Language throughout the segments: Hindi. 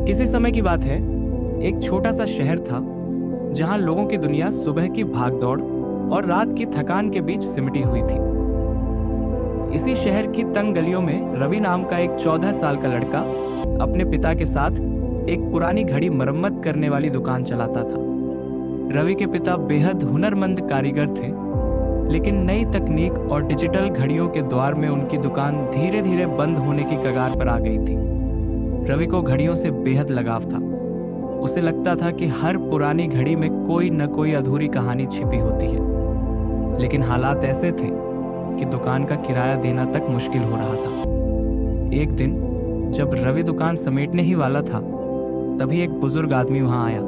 किसी समय की बात है, एक छोटा सा शहर था जहां लोगों की दुनिया सुबह की भागदौड़ और रात की थकान के बीच सिमटी हुई थी। इसी शहर की तंग गलियों में रवि नाम का एक 14 साल का लड़का अपने पिता के साथ एक पुरानी घड़ी मरम्मत करने वाली दुकान चलाता था। रवि के पिता बेहद हुनरमंद कारीगर थे, लेकिन नई तकनीक और डिजिटल घड़ियों के द्वार में उनकी दुकान धीरे धीरे बंद होने की कगार पर आ गई थी। रवि को घड़ियों से बेहद लगाव था। उसे लगता था कि हर पुरानी घड़ी में कोई न कोई अधूरी कहानी छिपी होती है, लेकिन हालात ऐसे थे कि दुकान का किराया देना तक मुश्किल हो रहा था। एक दिन जब रवि दुकान समेटने ही वाला था, तभी एक बुजुर्ग आदमी वहां आया।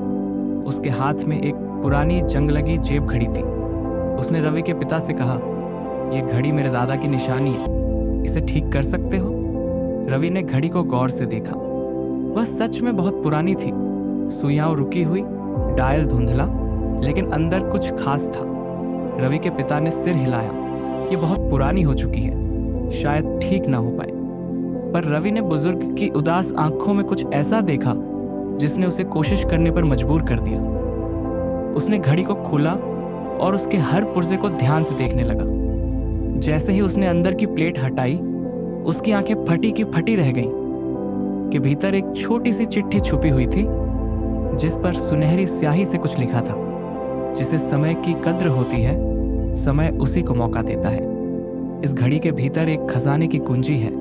उसके हाथ में एक पुरानी जंग लगी जेब घड़ी थी। उसने रवि के पिता से कहा, यह घड़ी मेरे दादा की निशानी है, इसे ठीक कर सकते हो? रवि ने घड़ी को गौर से देखा। वह सच में बहुत पुरानी थी। सुइयां रुकी हुई, डायल धुंधला, लेकिन अंदर कुछ खास था। रवि के पिता ने सिर हिलाया। यह बहुत पुरानी हो चुकी है, शायद ठीक ना हो पाए। पर रवि ने बुजुर्ग की उदास आंखों में कुछ ऐसा देखा जिसने उसे कोशिश करने पर मजबूर कर दिया। उसने घड़ी को खोला और उसके हर पुर्जे को ध्यान से देखने लगा। जैसे ही उसने अंदर की प्लेट हटाई, उसकी आंखें फटी की फटी रह गईं कि भीतर एक छोटी सी चिट्ठी छुपी हुई थी, जिस पर सुनहरी स्याही से कुछ लिखा था। जिसे समय की कद्र होती है, समय उसी को मौका देता है। इस घड़ी के भीतर एक खजाने की कुंजी है।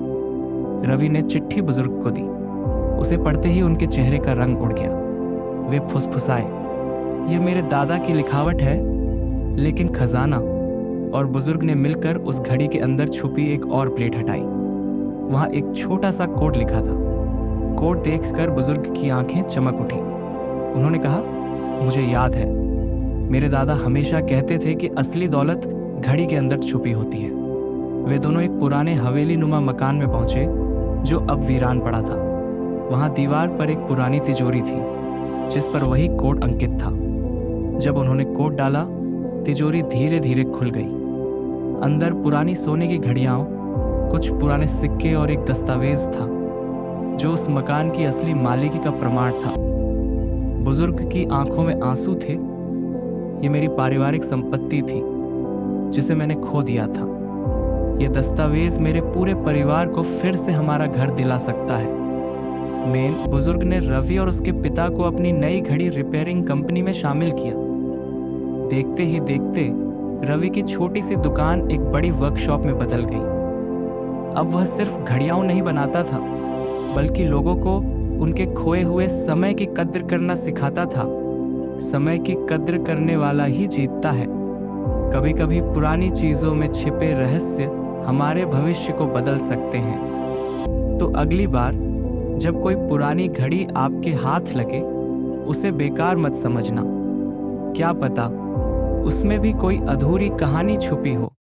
रवि ने चिट्ठी बुजुर्ग को दी। उसे पढ़ते ही उनके चेहरे का रंग उड़ गया। वे फुसफुसाए, यह मेरे दादा की लिखावट है, लेकिन खजाना। और बुजुर्ग ने मिलकर उस घड़ी के अंदर छुपी एक और प्लेट हटाई। वहां एक छोटा सा कोड लिखा था। कोड देखकर बुजुर्ग की आंखें चमक उठी। उन्होंने कहा, मुझे याद है, मेरे दादा हमेशा कहते थे कि असली दौलत घड़ी के अंदर छुपी होती है। वे दोनों एक पुराने हवेली नुमा मकान में पहुंचे, जो अब वीरान पड़ा था। वहां दीवार पर एक पुरानी तिजोरी थी, जिस पर वही कोड अंकित था। जब उन्होंने कोड डाला, तिजोरी धीरे धीरे खुल गई। अंदर पुरानी सोने की घड़ियां, कुछ पुराने सिक्के और एक दस्तावेज था, जो उस मकान की असली मालिकी का प्रमाण था। बुजुर्ग की आंखों में आंसू थे। ये मेरी पारिवारिक संपत्ति थी, जिसे मैंने खो दिया था। ये दस्तावेज मेरे पूरे परिवार को फिर से हमारा घर दिला सकता है। बुजुर्ग ने रवि और उसके पिता को अपनी नई घड़ी रिपेयरिंग कंपनी में शामिल किया। देखते ही देखते रवि की छोटी सी दुकान एक बड़ी वर्कशॉप में बदल गई। अब वह सिर्फ घड़ियां नहीं बनाता था, बल्कि लोगों को उनके खोए हुए समय की कद्र करना सिखाता था। समय की कद्र करने वाला ही जीतता है। कभी कभी पुरानी चीजों में छिपे रहस्य हमारे भविष्य को बदल सकते हैं। तो अगली बार जब कोई पुरानी घड़ी आपके हाथ लगे, उसे बेकार मत समझना। क्या पता उसमें भी कोई अधूरी कहानी छुपी हो।